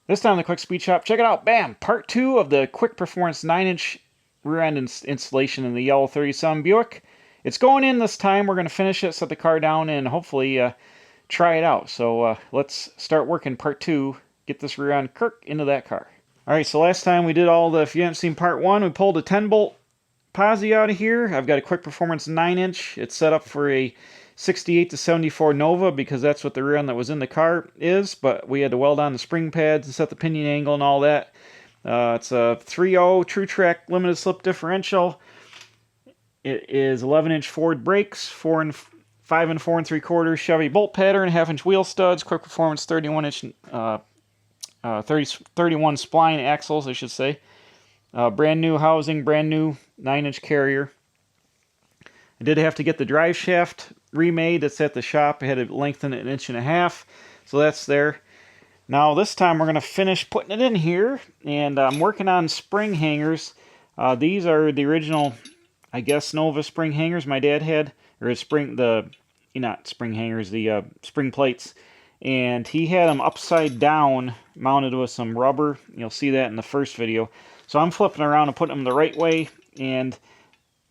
This time the Quick Speed Shop. Check it out. Bam! Part 2 of the Quick Performance 9-inch rear end installation in the yellow 37 Buick. It's going in this time. We're going to finish it, set the car down, and hopefully try it out. So let's start working part 2. Get this rear end Kirk into that car. Alright, so last time we did all the, if you haven't seen part 1, we pulled a 10-bolt posi out of here. I've got a Quick Performance 9-inch. It's set up for a 68 to 74 Nova because that's what the rear end that was in the car is, but we had to weld on the spring pads and set the pinion angle and all that. It's a 3.0 True Track limited slip differential. It is 11-inch Ford brakes, 5 and 4 3/4 Chevy bolt pattern, 1/2-inch wheel studs, Quick Performance 31-inch 31 spline axles, I should say. Brand new housing, brand new 9-inch carrier. I did have to get the drive shaft remade. It's at the shop. I had to lengthen it 1.5 inches, so that's there. Now this time we're going to finish putting it in here, and I'm working on spring hangers. These are the original, I guess, Nova spring hangers my dad had, or spring plates, and he had them upside down, mounted with some rubber. You'll see that in the first video. So I'm flipping around and putting them the right way, and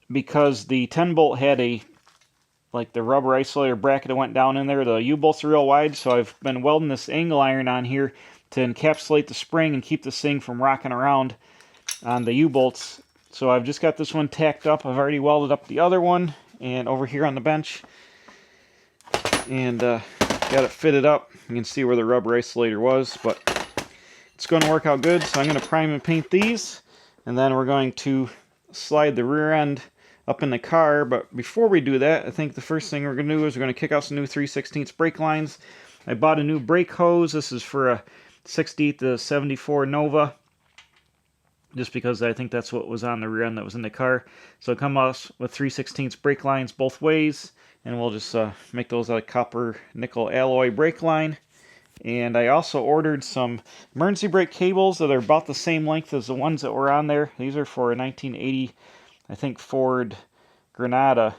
because the 10-bolt had the rubber isolator bracket that went down in there, the U-bolts are real wide, so I've been welding this angle iron on here to encapsulate the spring and keep this thing from rocking around on the U-bolts. So I've just got this one tacked up. I've already welded up the other one, and over here on the bench, and got it fitted up. You can see where the rubber isolator was, but it's going to work out good. So I'm going to prime and paint these, and then we're going to slide the rear end up in the car. But before we do that, I think the first thing we're going to do is we're going to kick out some new 3/16 brake lines. I bought a new brake hose. This is for a 68 to 74 Nova, just because I think that's what was on the rear end that was in the car. So it comes out with 3/16 brake lines both ways, and we'll just make those out of copper nickel alloy brake line. And I also ordered some emergency brake cables that are about the same length as the ones that were on there. These are for a 1980, I think, Ford Granada,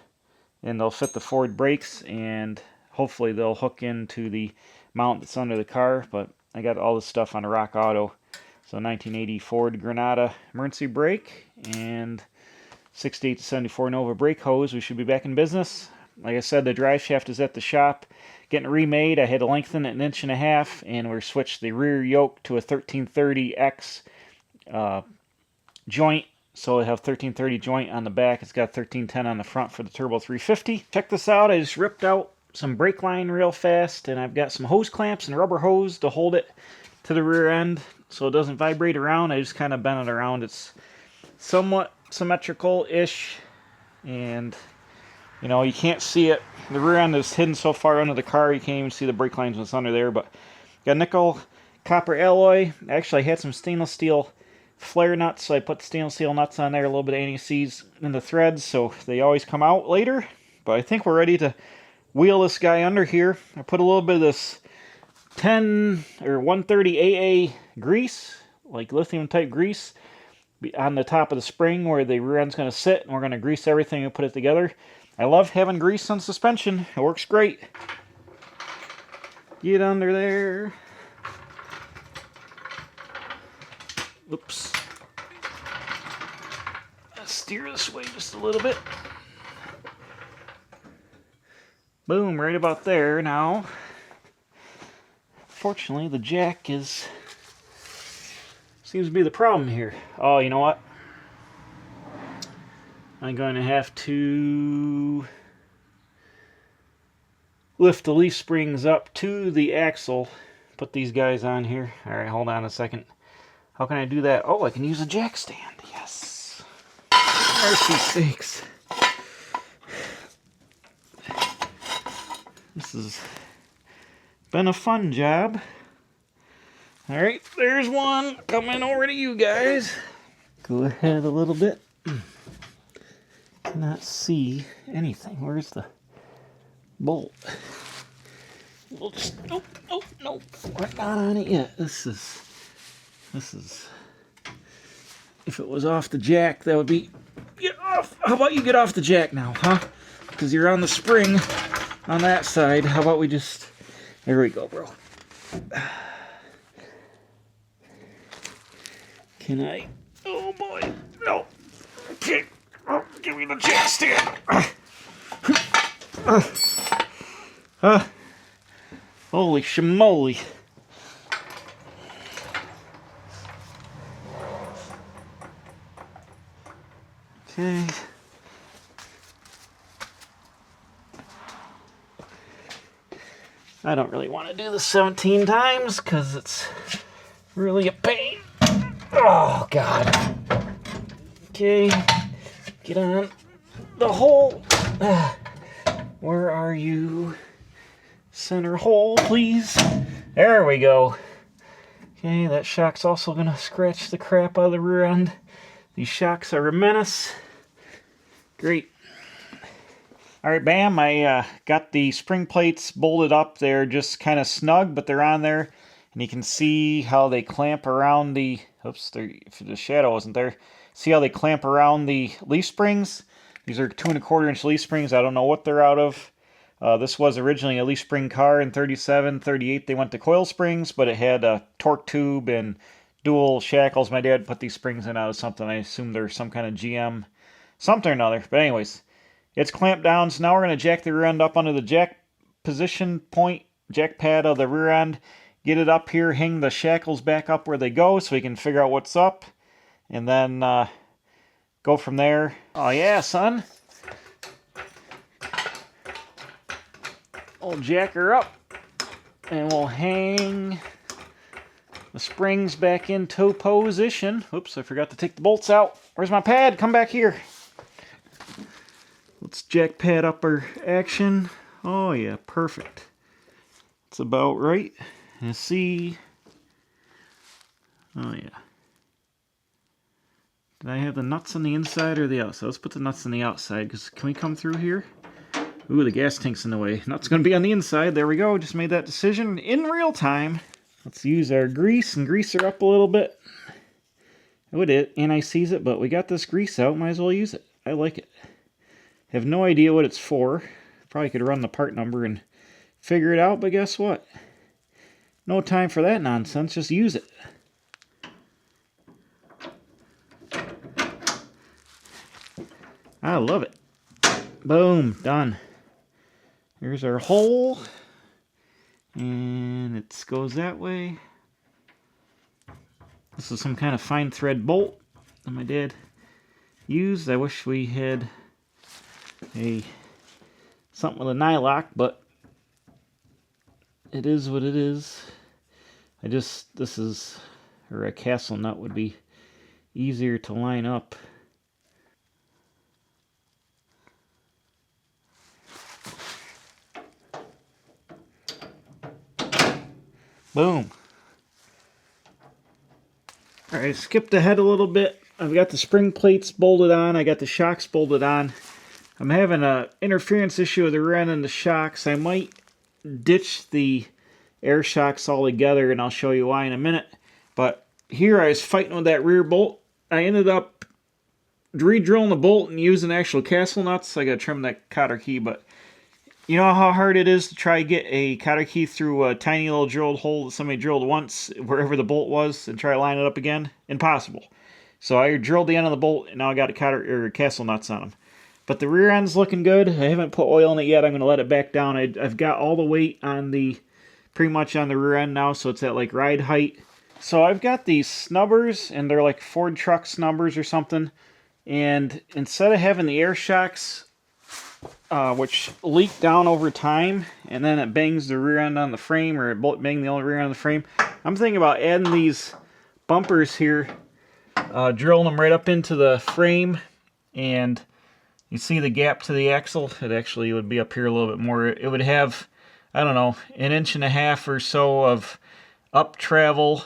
and they'll fit the Ford brakes, and hopefully they'll hook into the mount that's under the car. But I got all this stuff on Rock Auto. So 1980 Ford Granada emergency brake and 68 to 74 Nova brake hose. We should be back in business. Like I said, the drive shaft is at the shop, getting it remade. I had to lengthen it 1.5 inches, and we switched the rear yoke to a 1330X joint. So I have 1330 joint on the back. It's got 1310 on the front for the Turbo 350. Check this out. I just ripped out some brake line real fast, and I've got some hose clamps and rubber hose to hold it to the rear end so it doesn't vibrate around. I just kind of bent it around. It's somewhat symmetrical-ish, and you know, you can't see it. The rear end is hidden so far under the car, you can't even see the brake lines when it's under there. But got nickel copper alloy. Actually, I had some stainless steel flare nuts, so I put stainless steel nuts on there, a little bit of anti-seize in the threads, so they always come out later. But I think we're ready to wheel this guy under here. I put a little bit of this 10 or 130 AA grease, like lithium type grease, on the top of the spring where the rear end's going to sit, and we're going to grease everything and put it together. I love having grease on suspension. It works great. Get under there. Oops. Let's steer this way just a little bit. Boom, right about there now. Fortunately, the jack seems to be the problem here. Oh, you know what? I'm going to have to lift the leaf springs up to the axle. Put these guys on here. Alright, hold on a second. How can I do that? Oh, I can use a jack stand. Yes. Mercy sakes. This has been a fun job. Alright, there's one. Coming over to you guys. Go ahead a little bit. Cannot see anything. Where's the bolt? We'll just, nope, we're not on it yet. This is, if it was off the jack, that would be, get off. How about you get off the jack now, huh? Because you're on the spring on that side. How about we just, there we go, bro. Can I? Oh boy, no. Okay, oh, give me the jack stand. Holy schmoly. Okay. I don't really want to do this 17 times because it's really a pain. Oh, God. Okay. Get on the hole. Where are you? Center hole, please. There we go. Okay, that shock's also going to scratch the crap out of the rear end. These shocks are a menace. Great. Alright, bam, I got the spring plates bolted up. They're just kind of snug, but they're on there. And you can see how they clamp around the... Oops, if the shadow wasn't there. See how they clamp around the leaf springs? These are 2 1/4 inch leaf springs. I don't know what they're out of. This was originally a leaf spring car. In 37, 38 they went to coil springs, but it had a torque tube and dual shackles. My dad put these springs in out of something. I assume they're some kind of GM something or another. But anyways, it's clamped down. So now we're going to jack the rear end up under the jack position point, jack pad of the rear end. Get it up here, hang the shackles back up where they go so we can figure out what's up. And then go from there. Oh yeah, son. We'll jack her up. And we'll hang the springs back into position. Oops, I forgot to take the bolts out. Where's my pad? Come back here. Let's jack pad up our action. Oh yeah, perfect. It's about right. And see. Oh yeah. Did I have the nuts on the inside or the outside? Let's put the nuts on the outside, because can we come through here? Ooh, the gas tank's in the way. Nuts going to be on the inside. There we go. Just made that decision in real time. Let's use our grease and grease her up a little bit. Oh, it anti-seize it, but we got this grease out. Might as well use it. I like it. Have no idea what it's for. Probably could run the part number and figure it out, but guess what? No time for that nonsense. Just use it. I love it. Boom. Done. Here's our hole. And it goes that way. This is some kind of fine thread bolt that my dad used. I wish we had something with a nylock, but it is what it is. A castle nut would be easier to line up. Boom. Alright, skipped ahead a little bit. I've got the spring plates bolted on. I got the shocks bolted on. I'm having an interference issue with the rear end and the shocks. I might ditch the air shocks altogether, and I'll show you why in a minute. But here I was fighting with that rear bolt. I ended up re-drilling the bolt and using actual castle nuts. I gotta trim that cotter key, but you know how hard it is to try to get a cotter key through a tiny little drilled hole that somebody drilled once wherever the bolt was and try to line it up again? Impossible. So I drilled the end of the bolt and now I got a castle nuts on them. But the rear end's looking good. I haven't put oil in it yet. I'm going to let it back down. I've got all the weight on pretty much on the rear end now, so it's at like ride height. So I've got these snubbers, and they're like Ford truck snubbers or something. And instead of having the air shocks, which leak down over time, and then it bangs the rear end on the frame, or it bang the rear end on the frame, I'm thinking about adding these bumpers here, drilling them right up into the frame, and you see the gap to the axle? It actually would be up here a little bit more. It would have, I don't know, 1.5 inches or so of up travel,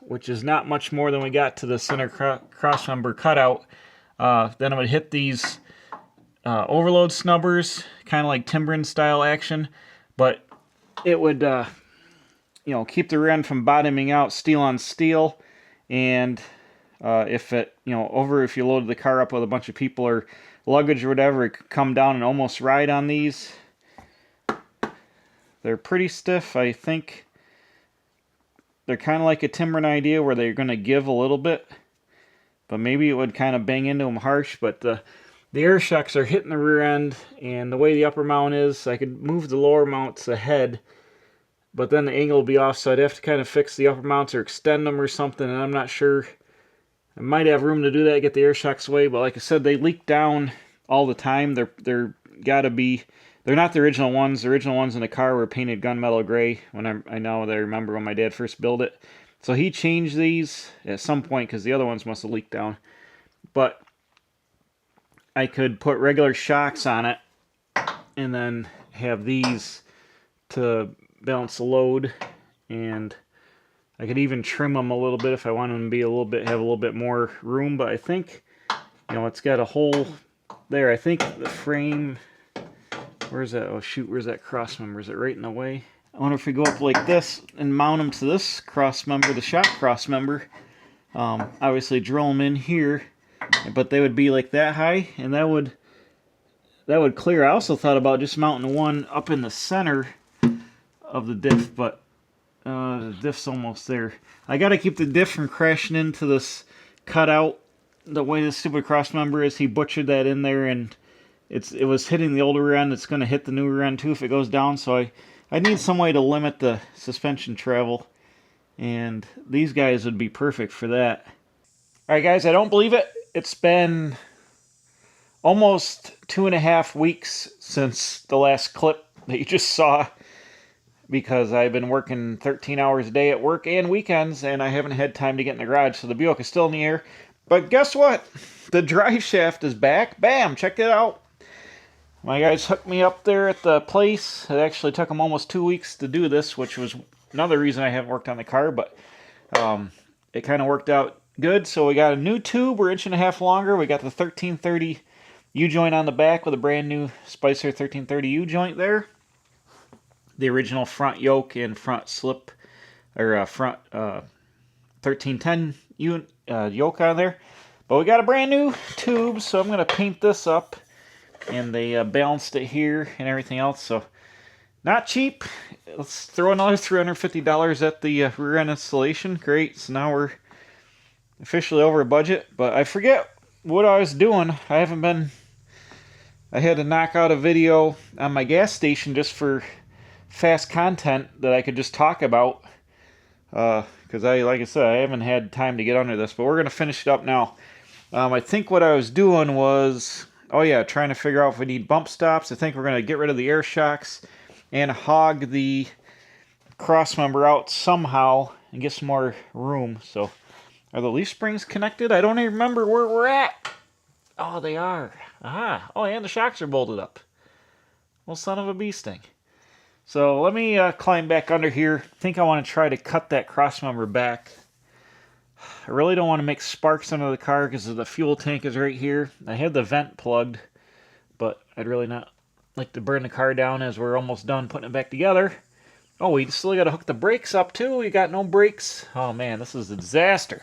which is not much more than we got to the center crossmember cutout. Then I would hit these overload snubbers, kind of like timbering style action, but it would keep the rear end from bottoming out steel on steel. And if you loaded the car up with a bunch of people or luggage or whatever, it could come down and almost ride on these. They're pretty stiff. I think they're kind of like a Timbren idea where they're going to give a little bit, but maybe it would kind of bang into them harsh. But the air shocks are hitting the rear end, and the way the upper mount is, I could move the lower mounts ahead, but then the angle will be off, so I'd have to kind of fix the upper mounts or extend them or something, and I'm not sure. I might have room to do that, get the air shocks away, but like I said, they leak down all the time. They're gotta be. They're not the original ones. The original ones in the car were painted gunmetal gray. When I know that I remember when my dad first built it. So he changed these at some point because the other ones must have leaked down. But I could put regular shocks on it and then have these to balance the load, and I could even trim them a little bit if I wanted them to be have a little bit more room. But I think, it's got a hole there. I think the frame. Where's that? Oh shoot, where's that Crossmember? Is it right in the way? I wonder if we go up like this and mount them to this Crossmember, the shop Crossmember. Obviously drill them in here, but they would be like that high, and that would clear. I also thought about just mounting one up in the center of the diff, but the diff's almost there. I gotta keep the diff from crashing into this cutout. The way this stupid Crossmember is, he butchered that in there, and it was hitting the older rear end. It's going to hit the new rear end too if it goes down. So I need some way to limit the suspension travel, and these guys would be perfect for that. All right, guys, I don't believe it. It's been almost 2.5 weeks since the last clip that you just saw, because I've been working 13 hours a day at work and weekends, and I haven't had time to get in the garage. So the Buick is still in the air. But guess what? The Driveshaft is back. Bam! Check it out. My guys hooked me up there at the place. It actually took them almost 2 weeks to do this, which was another reason I haven't worked on the car, but it kind of worked out good. So we got a new tube. We're 1.5 inches longer. We got the 1330 U-joint on the back with a brand new Spicer 1330 U-joint there. The original front yoke and front slip, or front 1310 yoke on there. But we got a brand new tube, so I'm going to paint this up. And they balanced it here and everything else, so not cheap. Let's throw another $350 at the rear end installation. Great, so now we're officially over budget. But I forget what I was doing. I had to knock out a video on my gas station just for fast content that I could just talk about. Because like I said, I haven't had time to get under this, but we're going to finish it up now. I think what I was doing was, trying to figure out if we need bump stops. I think we're going to get rid of the air shocks and hog the Crossmember out somehow and get some more room. So, are the leaf springs connected? I don't even remember where we're at. Oh, they are. Aha. Oh, and the shocks are bolted up. Well, son of a bee sting. So, let me climb back under here. I think I want to try to cut that Crossmember back. I really don't want to make sparks under the car because the fuel tank is right here. I had the vent plugged, but I'd really not like to burn the car down as we're almost done putting it back together. Oh, we still got to hook the brakes up too. We got no brakes. Oh man, this is a disaster.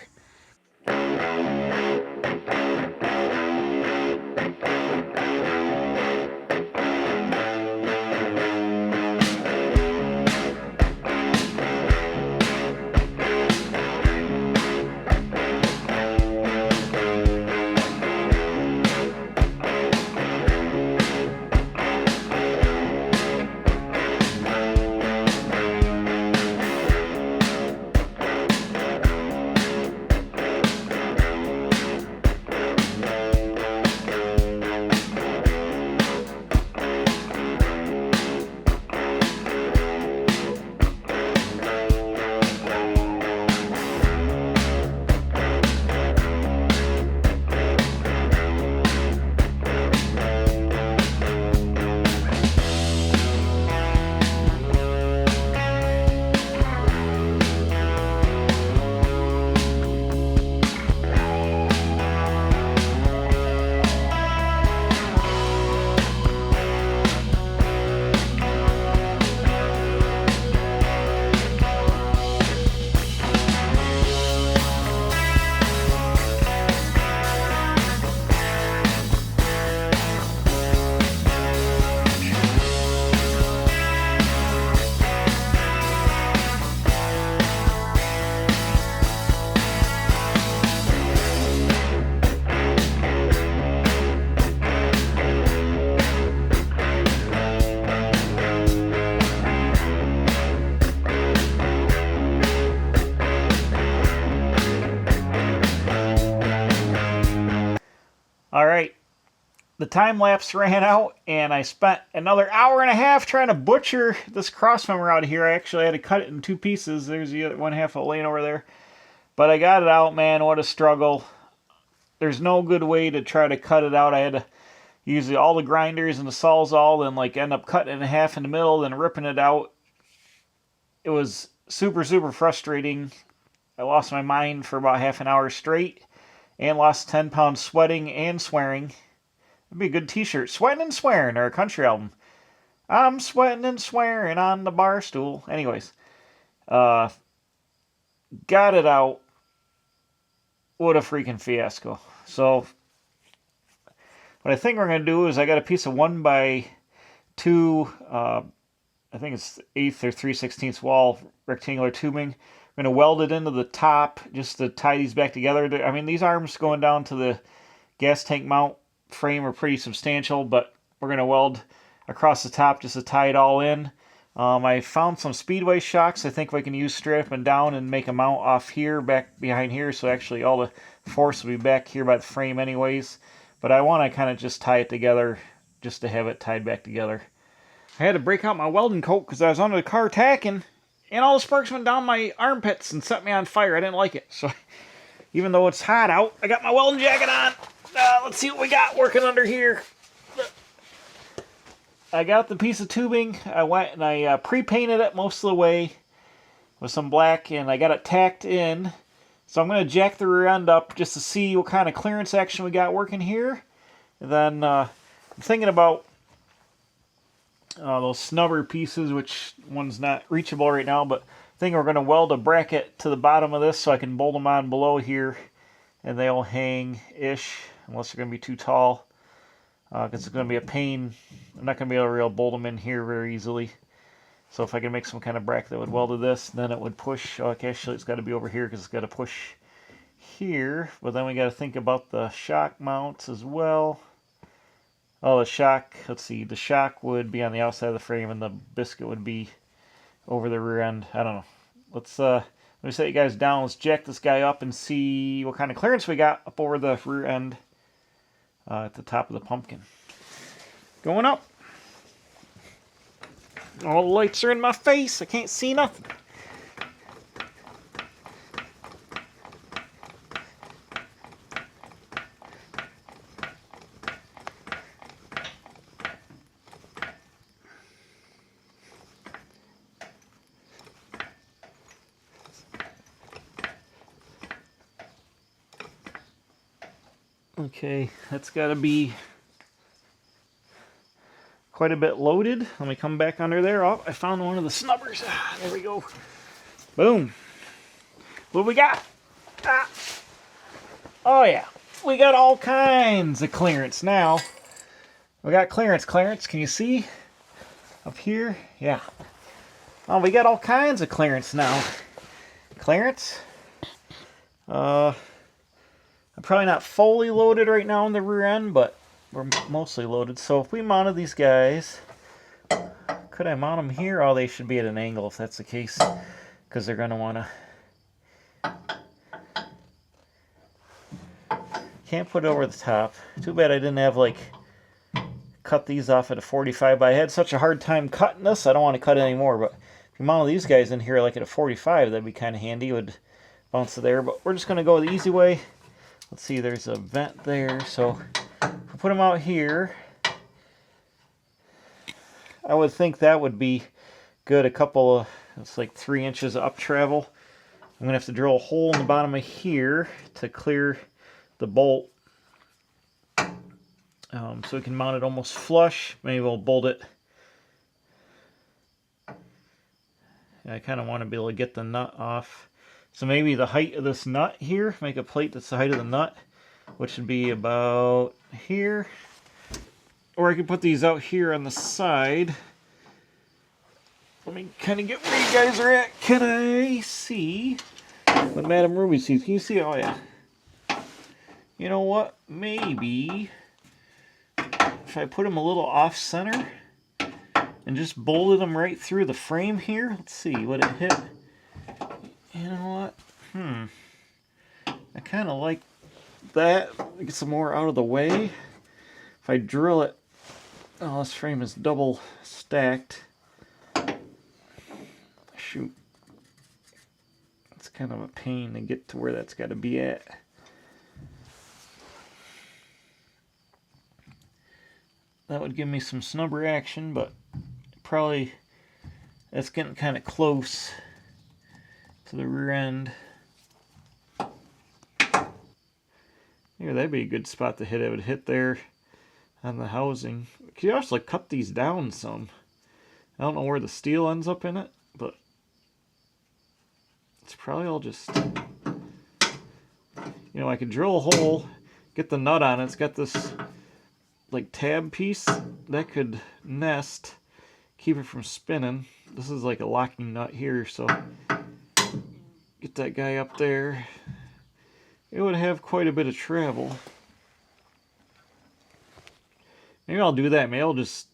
All right, the time lapse ran out, and I spent another hour and a half trying to butcher this crossmember out of here. I actually had to cut it in two pieces. There's the other one half of it laying over there. But I got it out, man. What a struggle. There's no good way to try to cut it out. I had to use all the grinders and the Sawzall and like end up cutting it in half in the middle, then ripping it out. It was super, super frustrating. I lost my mind for about half an hour straight and lost 10 pounds sweating and swearing. It'd be a good t-shirt. Sweating and Swearing, or a country album. I'm sweating and swearing on the bar stool. Anyways, got it out. What a freaking fiasco. So, what I think we're going to do is I got a piece of 1x2, I think it's 1/8 or 3/16 wall rectangular tubing. I'm going to weld it into the top just to tie these back together. I mean, these arms going down to the gas tank mount frame are pretty substantial, but we're going to weld across the top just to tie it all in. I found some Speedway shocks I think we can use straight up and down and make a mount off here, back behind here, so actually all the force will be back here by the frame anyways. But I want to kind of just tie it together just to have it tied back together. I had to break out my welding coat because I was under the car tacking, and all the sparks went down my armpits and set me on fire. I didn't like it. So even though it's hot out, I got my welding jacket on. Let's see what we got working under here. I got the piece of tubing. I went and I pre-painted it most of the way with some black, and I got it tacked in. So I'm going to jack the rear end up just to see what kind of clearance action we got working here. And then I'm thinking about those snubber pieces, which one's not reachable right now, but I think we're going to weld a bracket to the bottom of this so I can bolt them on below here, and they'll hang-ish, unless they're going to be too tall, because it's going to be a pain. I'm not going to be able to bolt them in here very easily. So if I can make some kind of bracket that would weld to this, then it would push. Oh, actually, it's got to be over here because it's got to push here. But then we got to think about the shock mounts as well. Oh, the shock, let's see, the shock would be on the outside of the frame and the biscuit would be over the rear end. I don't know. Let me set you guys down. Let's jack this guy up and see what kind of clearance we got up over the rear end at the top of the pumpkin. Going up. All the lights are in my face. I can't see nothing. Okay, that's got to be quite a bit loaded. Let me come back under there. Oh, I found one of the snubbers. There we go. Boom. What we got? Oh yeah, we got all kinds of clearance now. We got clearance. Can you see up here? Yeah. Oh, we got all kinds of clearance now. Clearance. I'm probably not fully loaded right now in the rear end, but we're mostly loaded. So if we mounted these guys, could I mount them here? Oh, they should be at an angle if that's the case, because they're going to want to. Can't put it over the top. Too bad I didn't have, like, cut these off at a 45, but I had such a hard time cutting this, I don't want to cut it anymore. But if you mounted these guys in here like at a 45, that'd be kind of handy. It would bounce to there, but we're just going to go the easy way. Let's see, there's a vent there, so if we put them out here, I would think that would be good. It's like 3 inches of up travel. I'm going to have to drill a hole in the bottom of here to clear the bolt. So we can mount it almost flush. Maybe we'll bolt it. I kind of want to be able to get the nut off. So maybe the height of this nut here, make a plate that's the height of the nut, which would be about here. Or I could put these out here on the side. Let me kind of get where you guys are at. Can I see what Madame Ruby sees? Can you see? Oh, yeah. You know what? Maybe if I put them a little off-center and just bolted them right through the frame here. Let's see, would it hit? You know what? I kind of like that. get some more out of the way. If I drill it, oh, this frame is double stacked. Shoot. It's kind of a pain to get to where that's got to be at. That would give me some snubber action, but probably that's getting kind of close to the rear end. Here, that'd be a good spot to hit. It would hit there on the housing. Could you also cut these down some? I don't know where the steel ends up in it, but it's probably all just, you know, I could drill a hole, get the nut on it. It's got this like tab piece that could nest, keep it from spinning. This is like a locking nut here, so get that guy up there. It would have quite a bit of travel. Maybe I'll do that. Maybe I'll just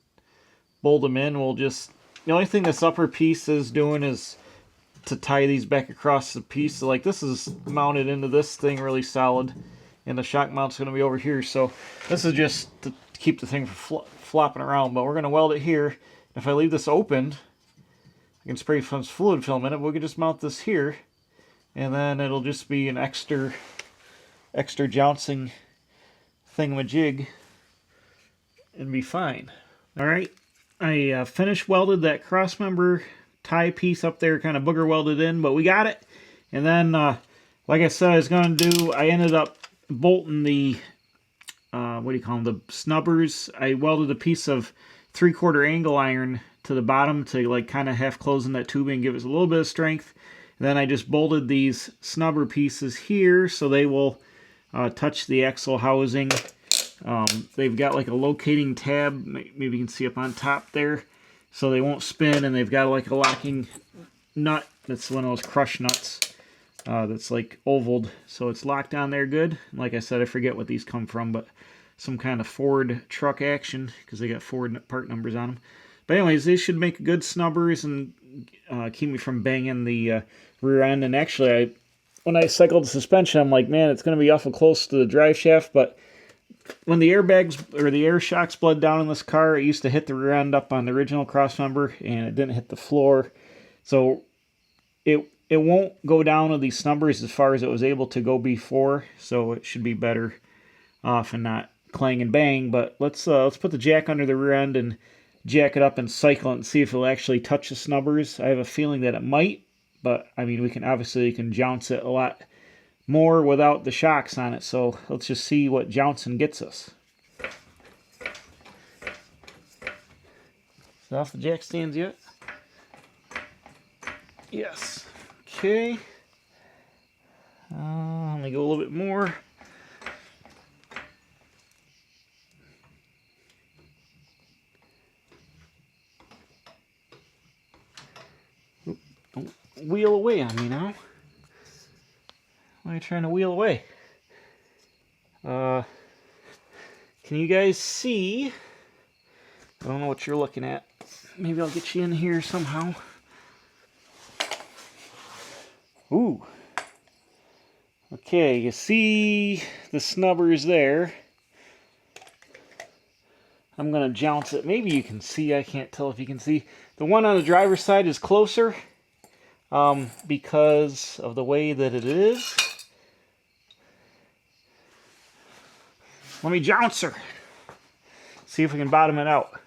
bolt them in. We'll just, the only thing this upper piece is doing is to tie these back across the piece. So like this is mounted into this thing really solid, and the shock mount's going to be over here. So this is just to keep the thing from flopping around, but we're going to weld it here. If I leave this open, I can spray some fluid film in it, but we can just mount this here, and then it'll just be an extra jouncing thingamajig and be fine. Alright, I finished welded that crossmember tie piece up there, kind of booger welded in, but we got it. And then, like I said I was going to do, I ended up bolting the what do you call them, the snubbers. I welded a piece of 3/4 angle iron to the bottom to like kind of half closing that tubing, give us a little bit of strength. And then I just bolted these snubber pieces here so they will touch the axle housing. They've got like a locating tab, maybe you can see up on top there, so they won't spin, and they've got like a locking nut. That's one of those crush nuts that's like ovaled, so it's locked on there good. Like I said, I forget what these come from, but some kind of Ford truck action, because they got Ford part numbers on them. But anyways, these should make good snubbers and keep me from banging the rear end. And actually, when I cycled the suspension, I'm like, man, it's going to be awful close to the drive shaft. But when the airbags or the air shocks bled down in this car, it used to hit the rear end up on the original Crossmember, and it didn't hit the floor. So it won't go down with these snubbers as far as it was able to go before. So it should be better off and not clang and bang. But let's put the jack under the rear end and jack it up and cycle it and see if it'll actually touch the snubbers. I have a feeling that it might, but I mean, we can jounce it a lot more without the shocks on it. So let's just see what jouncing gets us. Is it off the jack stands yet? Yes. Okay. Let me go a little bit more. Don't wheel away on me now. Why are you trying to wheel away? Can you guys see? I don't know what you're looking at. Maybe I'll get you in here somehow. Ooh. Okay, you see the snubbers there. I'm going to jounce it. Maybe you can see. I can't tell if you can see. The one on the driver's side is closer because of the way that it is. Let me jounce her. See if we can bottom it out.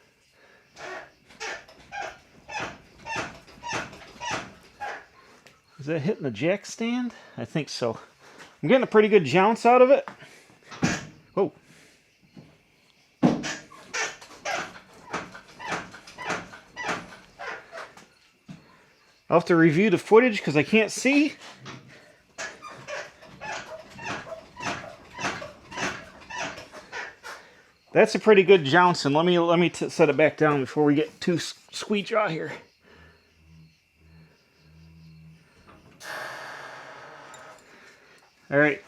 Is that hitting the jack stand? I think so. I'm getting a pretty good jounce out of it. Oh. I'll have to review the footage because I can't see. That's a pretty good jouncing. Let me set it back down before we get too squeech out here. All right,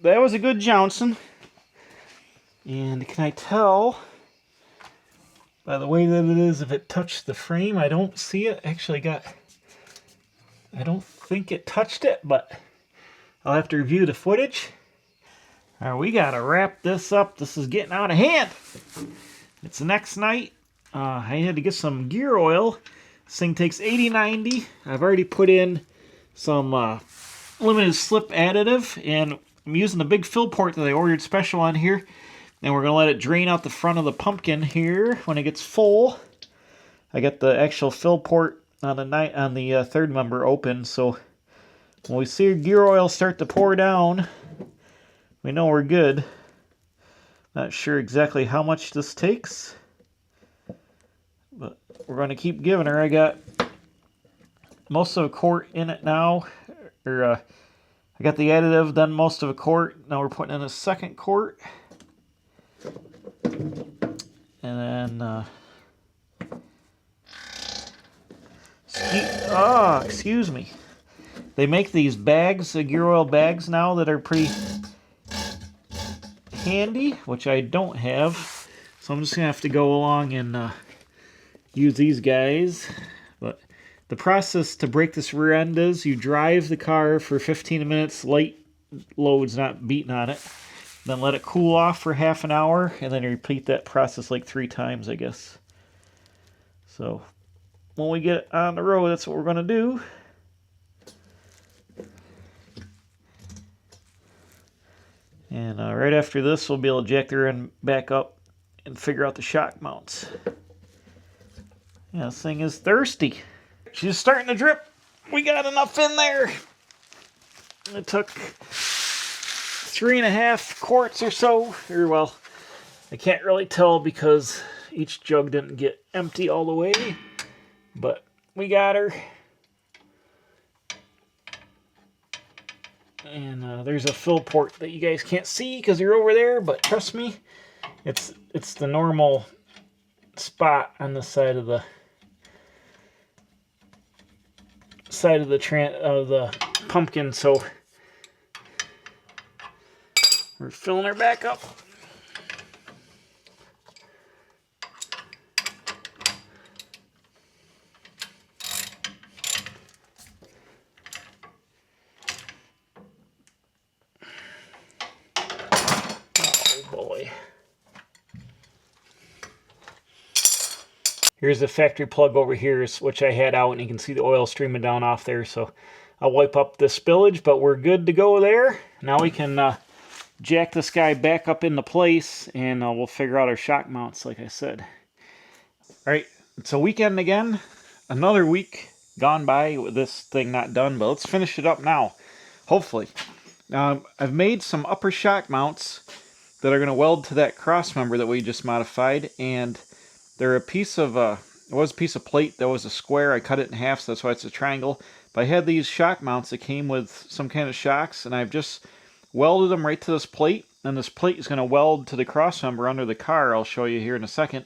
that was a good jouncing. And can I tell by the way that it is if it touched the frame? I don't see it. Actually I don't think it touched it, but I'll have to review the footage. All right, we gotta wrap this up. This is getting out of hand. It's the next night. I had to get some gear oil. This thing takes 80-90. I've already put in some limited slip additive, and I'm using the big fill port that I ordered special on here. And we're gonna let it drain out the front of the pumpkin here when it gets full. I got the actual fill port on the third member open, so when we see gear oil start to pour down, we know we're good. Not sure exactly how much this takes, but we're going to keep giving her. I got most of a quart in it now, I got the additive, then most of a quart. Now we're putting in a second quart, and then excuse me. They make these bags, gear oil bags now, that are pretty handy, which I don't have. So I'm just going to have to go along and use these guys. But the process to break this rear end is you drive the car for 15 minutes, light loads, not beating on it. Then let it cool off for half an hour, and then repeat that process like 3 times, I guess. So when we get on the road, that's what we're going to do. And right after this, we'll be able to jack the rear end back up and figure out the shock mounts. Yeah, this thing is thirsty. She's starting to drip. We got enough in there. It took 3.5 quarts or so. Or, well, I can't really tell because each jug didn't get empty all the way. But we got her. And there's a fill port that you guys can't see because you're over there, but trust me, it's the normal spot on the side of the pumpkin. So we're filling her back up. Here's the factory plug over here, which I had out, and you can see the oil streaming down off there. So I'll wipe up the spillage, but we're good to go there. Now we can jack this guy back up into place, and we'll figure out our shock mounts, like I said. All right, it's a weekend again. Another week gone by with this thing not done, but let's finish it up now, hopefully. I've made some upper shock mounts that are going to weld to that crossmember that we just modified, and they're a piece of, it was a piece of plate that was a square. I cut it in half, so that's why it's a triangle. But I had these shock mounts that came with some kind of shocks, and I've just welded them right to this plate. And this plate is going to weld to the crossmember under the car. I'll show you here in a second.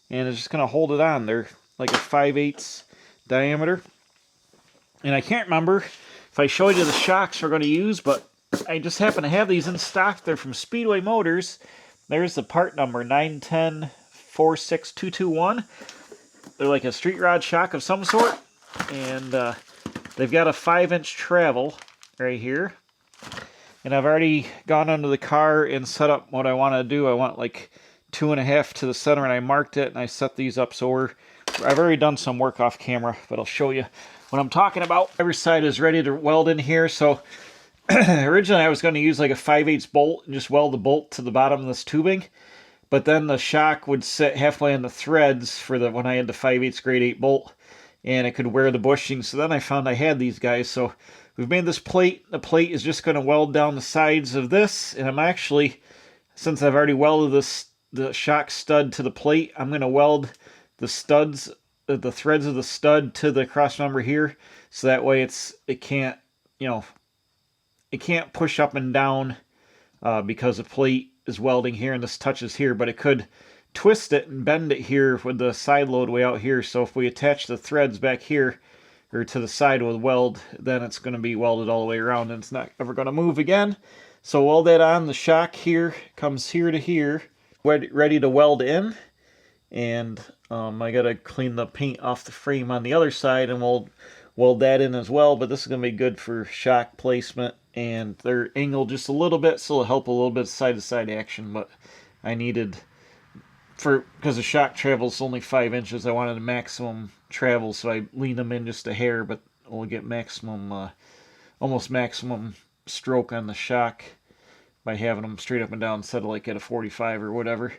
And it's just going to hold it on. They're like a 5/8 diameter. And I can't remember if I showed you the shocks we're going to use, but I just happen to have these in stock. They're from Speedway Motors. There's the part number, 910-46221. They're like a street rod shock of some sort, and they've got a 5-inch travel right here. And I've already gone under the car and set up what I want to do. I want like 2.5 to the center, and I marked it, and I set these up. So I've already done some work off camera, but I'll show you what I'm talking about. Every side is ready to weld in here. So originally I was going to use like a 5/8 bolt and just weld the bolt to the bottom of this tubing. But then the shock would sit halfway in the threads for when I had the 5/8 grade 8 bolt, and it could wear the bushing. So then I found I had these guys. So we've made this plate. The plate is just going to weld down the sides of this, and I'm actually, since I've already welded the shock stud to the plate, I'm going to weld the studs, the threads of the stud to the crossmember here, so that way it can't push up and down because the plate is welding here and this touches here, but it could twist it and bend it here with the side load way out here. So if we attach the threads back here or to the side with weld, then it's going to be welded all the way around and it's not ever going to move again. So weld that on. The shock here comes here to here, ready to weld in. And I got to clean the paint off the frame on the other side, and we'll weld that in as well, but this is going to be good for shock placement, and they're angled just a little bit, so it'll help a little bit of side-to-side action, but I needed, because the shock travels only 5 inches, I wanted a maximum travel, so I leaned them in just a hair, but we'll get maximum, almost maximum stroke on the shock by having them straight up and down instead of like at a 45 or whatever.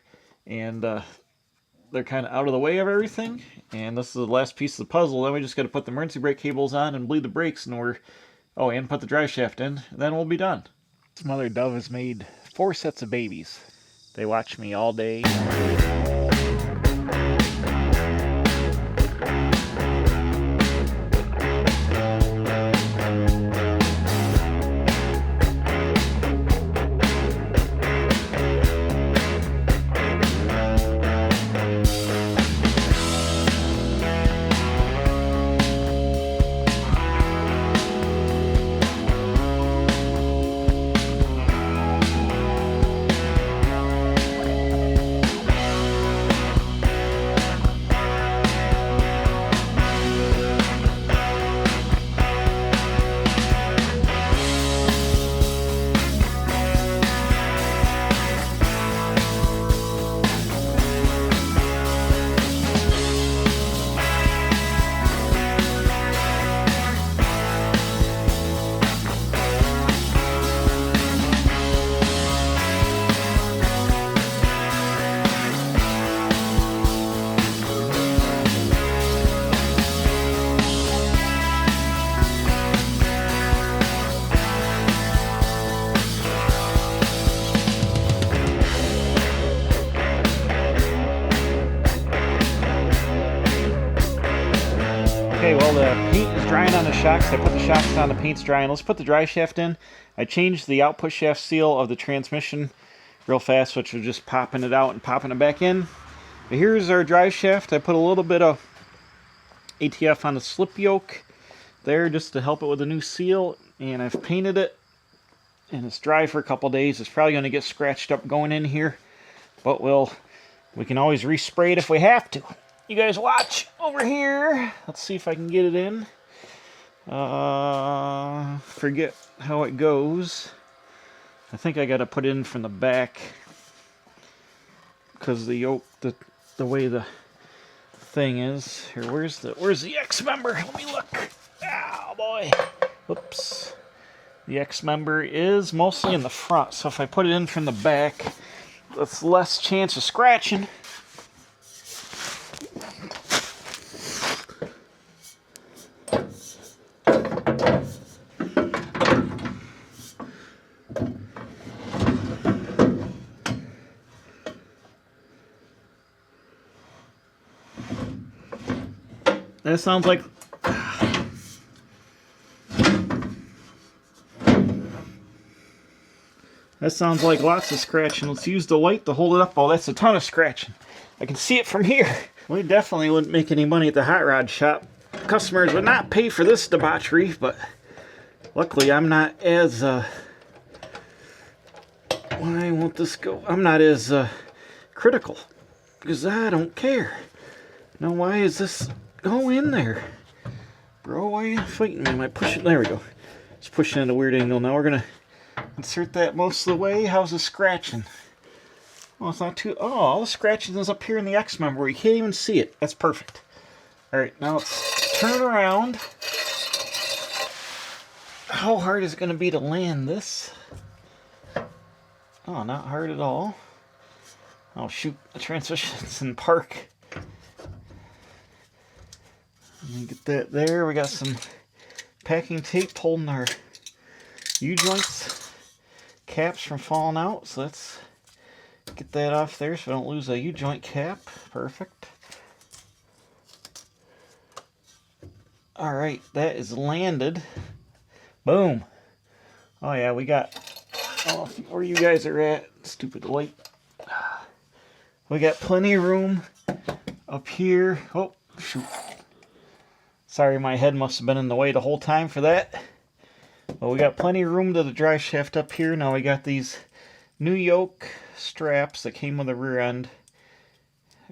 And they're kind of out of the way of everything, and this is the last piece of the puzzle. Then we just got to put the emergency brake cables on and bleed the brakes, and and put the drive shaft in, and then we'll be done. This mother dove has made 4 sets of babies. They watch me all day. Okay, well, the paint is drying on the shocks. I put the shocks on, the paint's drying. Let's put the drive shaft in. I changed the output shaft seal of the transmission real fast, which was just popping it out and popping it back in. But here's our drive shaft. I put a little bit of ATF on the slip yoke there just to help it with the new seal, and I've painted it, and it's dry for a couple days. It's probably going to get scratched up going in here, but we can always respray it if we have to. You guys watch over here. Let's see if I can get it in. Forget how it goes. I think I got to put it in from the back because the yoke, the way the thing is. Here, where's the X member? Let me look. Oh boy. Whoops. The X member is mostly in the front, so if I put it in from the back, that's less chance of scratching. That sounds like lots of scratching. Let's use the light to hold it up. Oh, that's a ton of scratching. I can see it from here. We definitely wouldn't make any money at the hot rod shop. Customers would not pay for this debauchery, but luckily I'm not as why won't this go? I'm not as critical because I don't care. Now why is this go in there? Bro, why are you fighting me? Am I pushing? There we go. Just pushing at a weird angle. Now we're going to insert that most of the way. How's the scratching? Well, it's not too... Oh, all the scratching is up here in the X member where you can't even see it. That's perfect. Alright, now let's turn around. How hard is it going to be to land this? Oh, not hard at all. Oh, shoot. The transmission's in park. Let me get that there. We got some packing tape holding our U-joints caps from falling out. So let's get that off there so I don't lose a U-joint cap. Perfect. Alright, that is landed. Boom. Oh yeah, we got... Oh, where you guys are at. Stupid light. We got plenty of room up here. Oh, shoot. Sorry, my head must have been in the way the whole time for that. But we got plenty of room to the drive shaft up here. Now we got these new yoke straps that came with the rear end.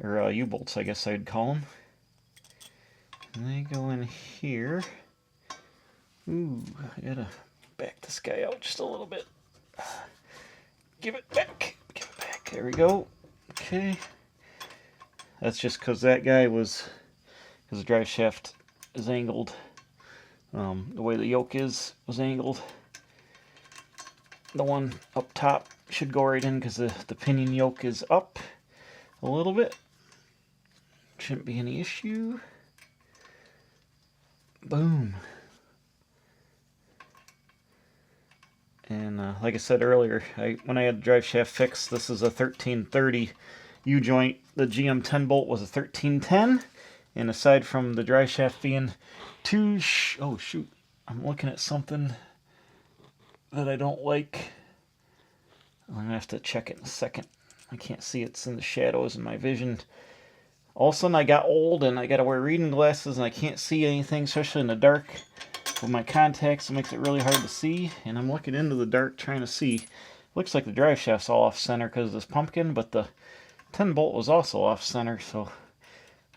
Or U-bolts, I guess I'd call them. And they go in here. Ooh, I gotta back this guy out just a little bit. Give it back. Give it back. There we go. Okay. That's just because that guy was, because the drive shaft is angled. The way the yoke was angled. The one up top should go right in because the pinion yoke is up a little bit. Shouldn't be any issue. Boom. And like I said earlier, when I had the drive shaft fixed, this is a 1330 U-joint. The GM 10 bolt was a 1310. And aside from the drive shaft being oh shoot, I'm looking at something that I don't like. I'm going to have to check it in a second. I can't see, it's in the shadows in my vision. All of a sudden I got old and I got to wear reading glasses and I can't see anything, especially in the dark. With my contacts, it makes it really hard to see, and I'm looking into the dark trying to see. Looks like the drive shaft's all off center because of this pumpkin, but the 10 bolt was also off center, so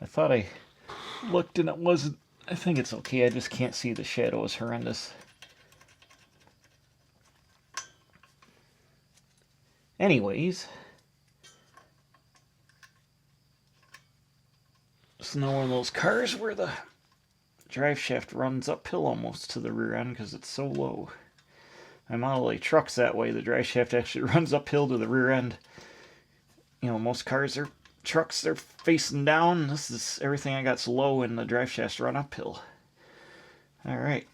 I thought I looked and it wasn't. I think it's okay, I just can't see. The shadow is horrendous. Anyways, it's not one of those cars where the drive shaft runs uphill almost to the rear end because it's so low. My Model A truck's that way. The drive shaft actually runs uphill to the rear end. You know, most cars are trucks, they're facing down. This is everything I got's low and the drive shafts run uphill. Alright.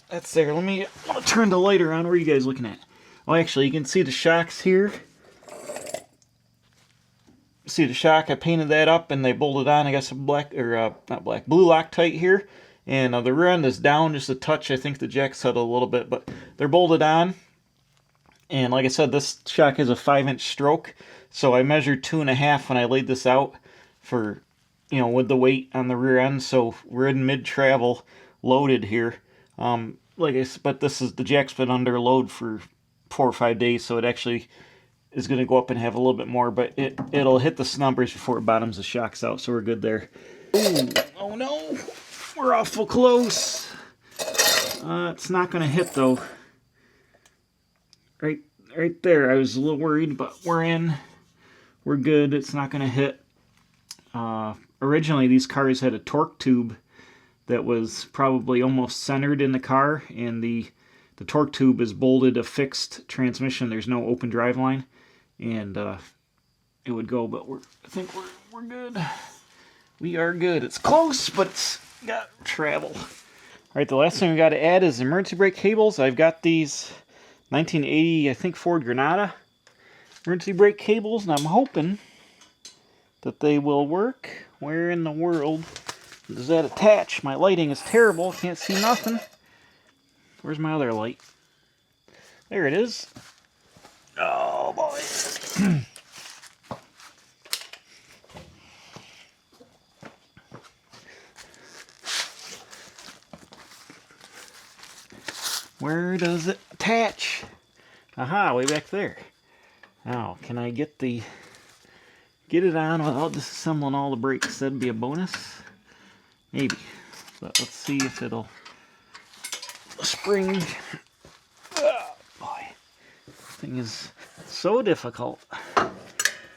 That's there. I want to turn the lighter on. What are you guys looking at? Well, actually, you can see the shocks here. See the shock? I painted that up and they bolted on. I got some black, or not black, blue Loctite here. And the rear end is down just a touch. I think the jack settled a little bit, but they're bolted on. And like I said, this shock is a 5-inch stroke. So I measured 2.5 when I laid this out for, you know, with the weight on the rear end. So we're in mid-travel loaded here. Like I said, but this is, the jack's been under load for 4 or 5 days, so it actually is going to go up and have a little bit more, but it'll hit the snubbers before it bottoms the shocks out, so we're good there. Ooh, oh no, we're awful close. It's not going to hit though. Right there, I was a little worried, but we're in. We're good. It's not going to hit. Originally, these cars had a torque tube that was probably almost centered in the car, and the torque tube is bolted a fixed transmission. There's no open drive line, and it would go, but I think we're good. We are good. It's close, but it's got travel. All right, the last thing we got to add is emergency brake cables. I've got these 1980, I think, Ford Granada emergency brake cables, and I'm hoping that they will work. Where in the world does that attach? My lighting is terrible. Can't see nothing. Where's my other light? There it is. Oh boy. Where does it attach? Aha, way back there. Now, can I get it on without disassembling all the brakes? That'd be a bonus. Maybe. But let's see if it'll spring. Oh, boy. This thing is so difficult.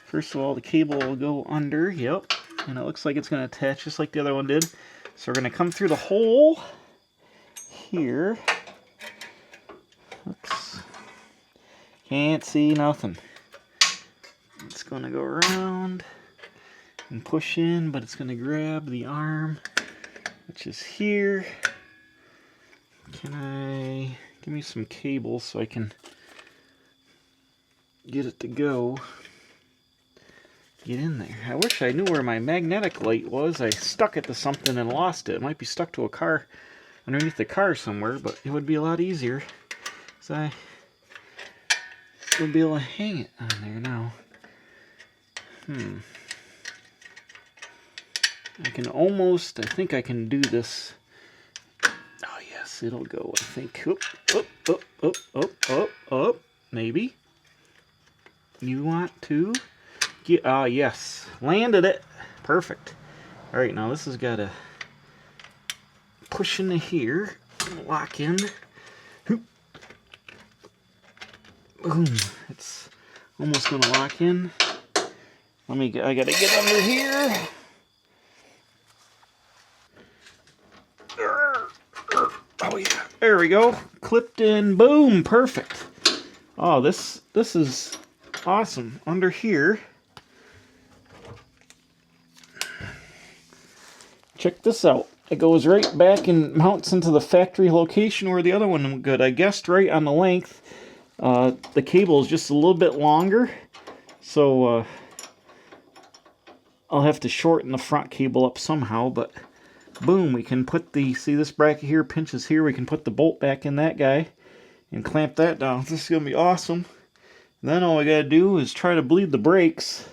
First of all, the cable will go under. Yep. And it looks like it's going to attach just like the other one did. So we're going to come through the hole here. Oops. Can't see nothing. It's going to go around and push in, but it's going to grab the arm, which is here. Give me some cables so I can get it to go. Get in there. I wish I knew where my magnetic light was. I stuck it to something and lost it. It might be stuck to a car, underneath the car somewhere, but it would be a lot easier. So I would be able to hang it on there now. I think I can do this. Oh yes, it'll go, I think. Up, maybe. You want to get, yes, landed it. Perfect. All right, now this has got to push into here. gonna lock in. Boom. It's almost gonna lock in. I gotta get under here. Oh yeah, there we go. Clipped in, boom, perfect. Oh, this is awesome. Under here, check this out. It goes right back and mounts into the factory location where the other one went good. I guessed right on the length. The cable is just a little bit longer, so I'll have to shorten the front cable up somehow, but boom, we can put the, see this bracket here pinches here, we can put the bolt back in that guy and clamp that down. This is going to be awesome. And then all I got to do is try to bleed the brakes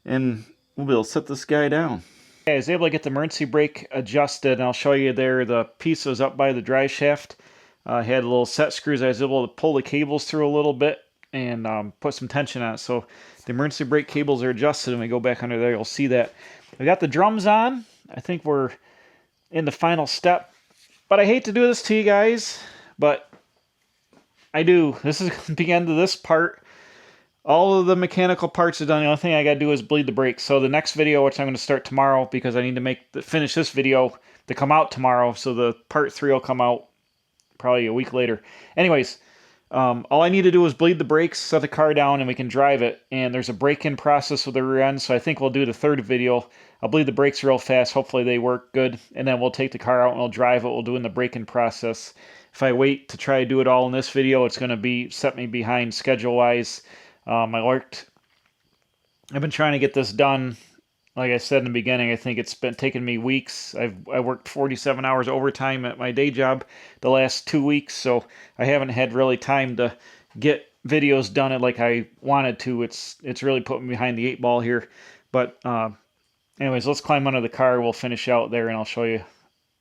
and we'll be able to set this guy down. Okay, I was able to get the emergency brake adjusted, and I'll show you there the piece was up by the drive shaft. I had little set screws. I was able to pull the cables through a little bit and put some tension on it. So the emergency brake cables are adjusted, and we go back under there, you'll see that. We got the drums on. I think we're in the final step. But I hate to do this to you guys, but I do. This is the end of this part. All of the mechanical parts are done. The only thing I got to do is bleed the brakes. So the next video, which I'm going to start tomorrow, because I need to finish this video to come out tomorrow. So the part 3 will come out probably a week later. Anyways, all I need to do is bleed the brakes, set the car down, and we can drive it. And there's a break-in process with the rear end, so I think we'll do the third video. I'll bleed the brakes real fast. Hopefully they work good. And then we'll take the car out and we'll drive it. We'll do in the break-in process. If I wait to try to do it all in this video, it's going to set me behind schedule-wise. I've been trying to get this done. Like I said in the beginning, I think it's been taking me weeks. I worked 47 hours overtime at my day job the last 2 weeks, so I haven't had really time to get videos done like I wanted to. It's really put me behind the 8 ball here. But anyways, let's climb under the car. We'll finish out there, and I'll show you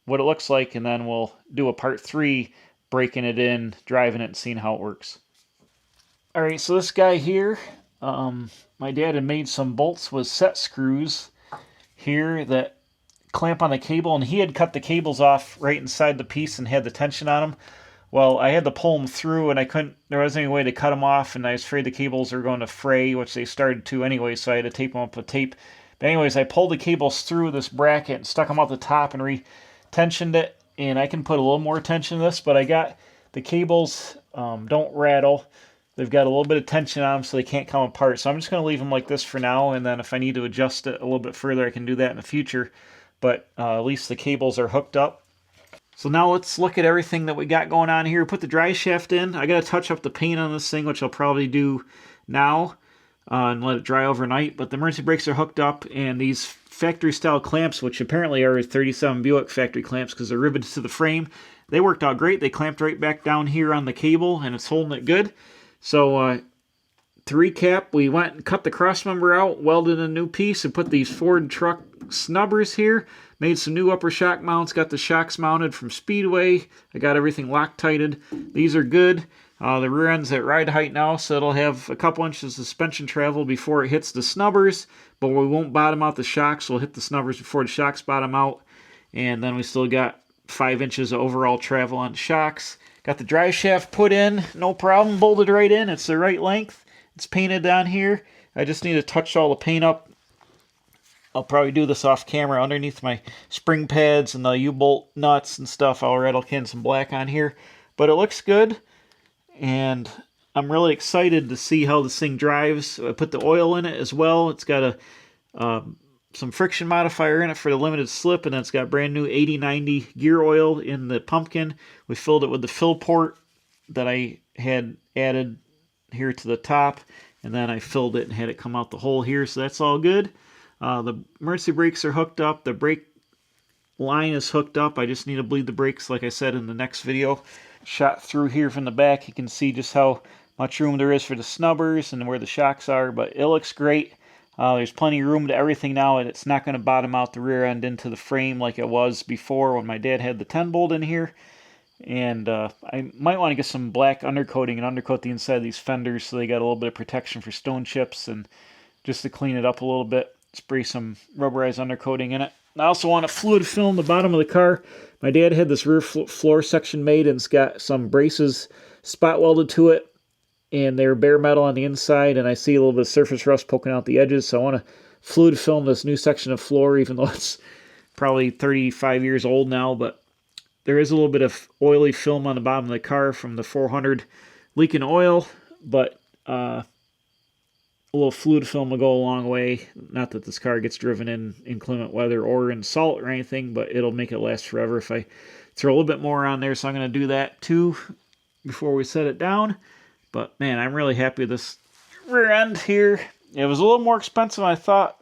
what it looks like, and then we'll do a part 3, breaking it in, driving it, and seeing how it works. All right, so this guy here, my dad had made some bolts with set screws here that clamp on the cable, and he had cut the cables off right inside the piece and had the tension on them. Well, I had to pull them through, and there wasn't any way to cut them off, and I was afraid the cables were going to fray, which they started to anyway, so I had to tape them up with tape. But anyways, I pulled the cables through this bracket and stuck them out the top and re-tensioned it, and I can put a little more tension in this, but I got the cables don't rattle. They've got a little bit of tension on them so they can't come apart. So I'm just going to leave them like this for now, and then if I need to adjust it a little bit further, I can do that in the future. But at least the cables are hooked up. So now let's look at everything that we got going on here. Put the drive shaft in. I got to touch up the paint on this thing, which I'll probably do now and let it dry overnight. But the emergency brakes are hooked up, and these factory-style clamps, which apparently are 37 Buick factory clamps because they're riveted to the frame, they worked out great. They clamped right back down here on the cable, and it's holding it good. So to recap, we went and cut the crossmember out, welded a new piece, and put these Ford truck snubbers here. Made some new upper shock mounts, got the shocks mounted from Speedway. I got everything Loctited. These are good. The rear end's at ride height now, so it'll have a couple inches of suspension travel before it hits the snubbers, but we won't bottom out the shocks. We'll hit the snubbers before the shocks bottom out, and then we still got 5 inches of overall travel on the shocks. Got the drive shaft put in, no problem, bolted right in. It's the right length. It's painted down here. I just need to touch all the paint up. I'll probably do this off camera underneath my spring pads and the U-bolt nuts and stuff. I'll rattle can some black on here. But it looks good, and I'm really excited to see how this thing drives. I put the oil in it as well. It's got some friction modifier in it for the limited slip, and then it's got brand new 80/90 gear oil in the pumpkin. We filled it with the fill port that I had added here to the top, and then I filled it and had it come out the hole here, so that's all good. The emergency brakes are hooked up. The brake line is hooked up. I just need to bleed the brakes, like I said in the next video. Shot through here from the back, you can see just how much room there is for the snubbers and where the shocks are, but it looks great. There's plenty of room to everything now, and it's not going to bottom out the rear end into the frame like it was before when my dad had the 10 bolt in here. And I might want to get some black undercoating and undercoat the inside of these fenders so they got a little bit of protection for stone chips, and just to clean it up a little bit, spray some rubberized undercoating in it. I also want to fluid film the bottom of the car. My dad had this rear floor section made, and it's got some braces spot welded to it, and they're bare metal on the inside, and I see a little bit of surface rust poking out the edges, so I want to fluid film this new section of floor, even though it's probably 35 years old now, but there is a little bit of oily film on the bottom of the car from the 400 leaking oil, but a little fluid film will go a long way. Not that this car gets driven in inclement weather or in salt or anything, but it'll make it last forever if I throw a little bit more on there, so I'm going to do that too before we set it down. But man, I'm really happy with this rear end here. It was a little more expensive than I thought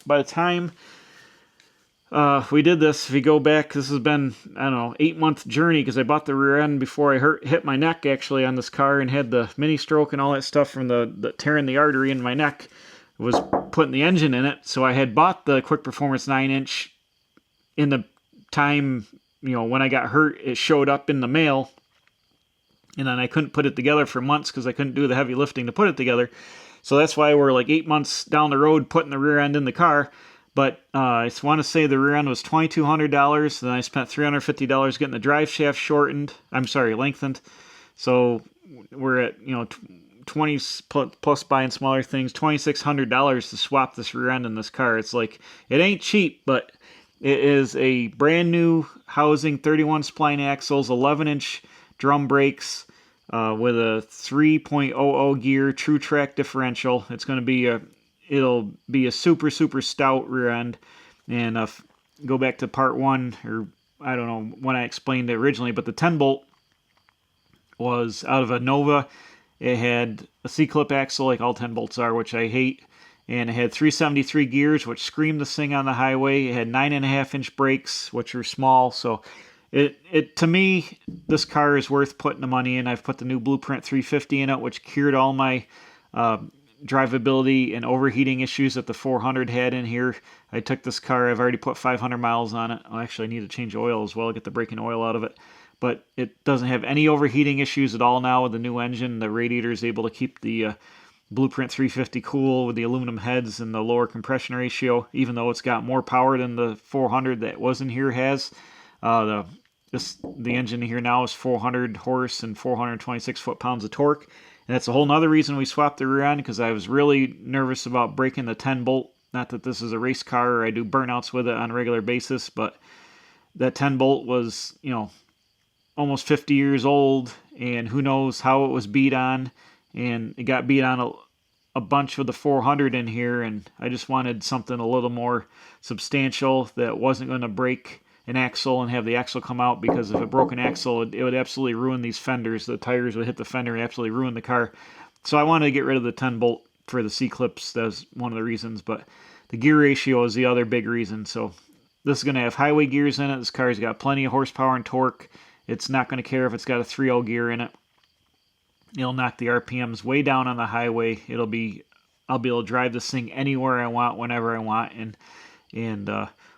by the time we did this. If you go back, this has been, I don't know, 8-month journey, because I bought the rear end before I hit my neck actually on this car, and had the mini stroke and all that stuff from the tearing the artery in my neck. Was putting the engine in it, so I had bought the Quick Performance 9-inch in the time, when I got hurt. It showed up in the mail, and then I couldn't put it together for months because I couldn't do the heavy lifting to put it together. So that's why we're like 8 months down the road putting the rear end in the car. But I just want to say the rear end was $2,200. Then I spent $350 getting the drive shaft lengthened. So we're at, 20 plus buying some other things, $2,600 to swap this rear end in this car. It's like, it ain't cheap, but it is a brand new housing, 31 spline axles, 11-inch drum brakes, with a 3.00 gear true track differential. It's going to be it'll be a super, super stout rear end. And go back to part 1, or I don't know when I explained it originally, but the 10-bolt was out of a Nova. It had a C-clip axle like all 10 bolts are, which I hate. And it had 373 gears, which screamed this thing on the highway. It had 9.5-inch brakes, which are small. So to me, this car is worth putting the money in. I've put the new Blueprint 350 in it, which cured all my drivability and overheating issues that the 400 had in here. I took this car, I've already put 500 miles on it. Actually, I need to change oil as well, get the braking oil out of it. But it doesn't have any overheating issues at all now with the new engine. The radiator is able to keep the Blueprint 350 cool with the aluminum heads and the lower compression ratio, even though it's got more power than the 400 that was in here has. The engine here now is 400 horse and 426 foot-pounds of torque. And that's a whole nother reason we swapped the rear end, because I was really nervous about breaking the 10-bolt. Not that this is a race car or I do burnouts with it on a regular basis, but that 10-bolt was, almost 50 years old, and who knows how it was beat on. And it got beat on a bunch with the 400 in here, and I just wanted something a little more substantial that wasn't going to break an axle and have the axle come out, because if it broke an axle, it would absolutely ruin these fenders. The tires would hit the fender and absolutely ruin the car. So I wanted to get rid of the 10-bolt for the C-clips. That's one of the reasons, but the gear ratio is the other big reason. So this is going to have highway gears in it. This car's got plenty of horsepower and torque. It's not going to care if it's got a 3.0 gear in it. It'll knock the RPMs way down on the highway. I'll be able to drive this thing anywhere I want, whenever I want, and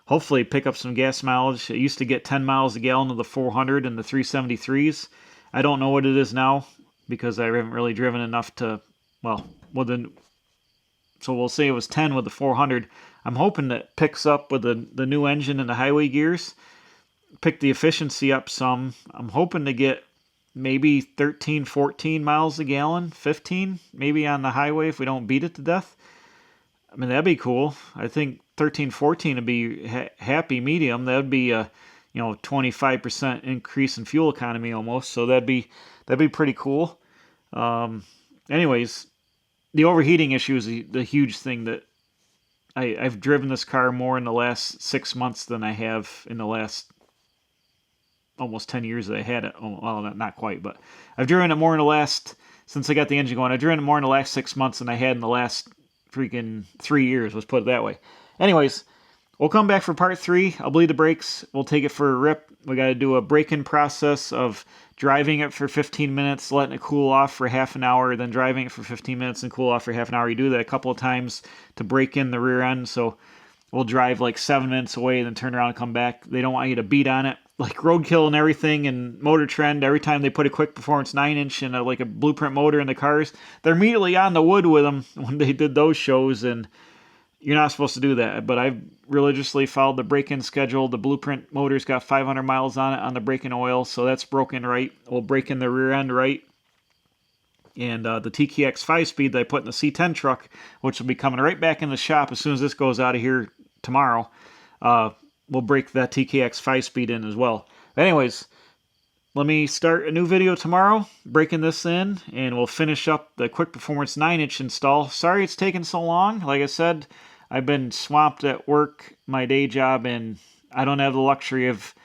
hopefully pick up some gas mileage. It used to get 10 miles a gallon of the 400 and the 373s. I don't know what it is now, because I haven't really driven enough to, so we'll say it was 10 with the 400. I'm hoping that it picks up with the new engine and the highway gears, pick the efficiency up some. I'm hoping to get maybe 13, 14 miles a gallon, 15 maybe on the highway if we don't beat it to death. I mean, that'd be cool. I think 13, 14 would be happy medium. That would be a 25% increase in fuel economy almost. So that'd be pretty cool. Anyways, the overheating issue is the huge thing that I've driven this car more in the last 6 months than I have in the last almost 10 years that I had it. Well, not quite, but I've driven it more in the last, since I got the engine going, I've driven it more in the last 6 months than I had in the last freaking 3 years, let's put it that way. Anyways, we'll come back for part 3. I'll bleed the brakes. We'll take it for a rip. We got to do a break-in process of driving it for 15 minutes, letting it cool off for half an hour, then driving it for 15 minutes and cool off for half an hour. You do that a couple of times to break in the rear end. So we'll drive like 7 minutes away, then turn around and come back. They don't want you to beat on it. Like Roadkill and everything, and Motor Trend, every time they put a Quick Performance 9-inch and like a Blueprint motor in the cars, they're immediately on the wood with them when they did those shows. And you're not supposed to do that, but I've religiously followed the break-in schedule. The Blueprint motor's got 500 miles on it on the break-in oil, so that's broken right. We'll break in the rear end right. And the TKX 5-speed that I put in the C10 truck, which will be coming right back in the shop as soon as this goes out of here tomorrow, we'll break that TKX 5-speed in as well. But anyways, let me start a new video tomorrow, breaking this in, and we'll finish up the Quick Performance 9-inch install. Sorry it's taken so long. Like I said, I've been swamped at work, my day job, and I don't have the luxury of,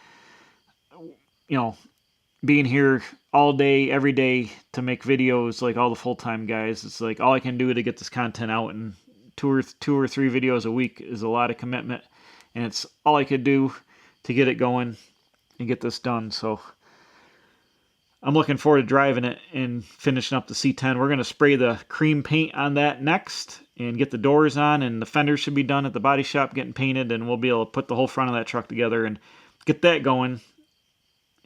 being here all day, every day to make videos like all the full-time guys. It's like all I can do to get this content out, and two or three videos a week is a lot of commitment, and it's all I could do to get it going and get this done. So I'm looking forward to driving it and finishing up the C10. We're going to spray the cream paint on that next and get the doors on, and the fenders should be done at the body shop getting painted, and we'll be able to put the whole front of that truck together and get that going.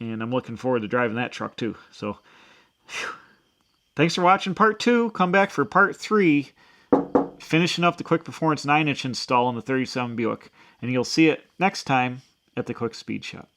And I'm looking forward to driving that truck too. So, thanks for watching part 2. Come back for part 3, finishing up the Quick Performance 9-inch install on the 37 Buick. And you'll see it next time at the Quick Speed Shop.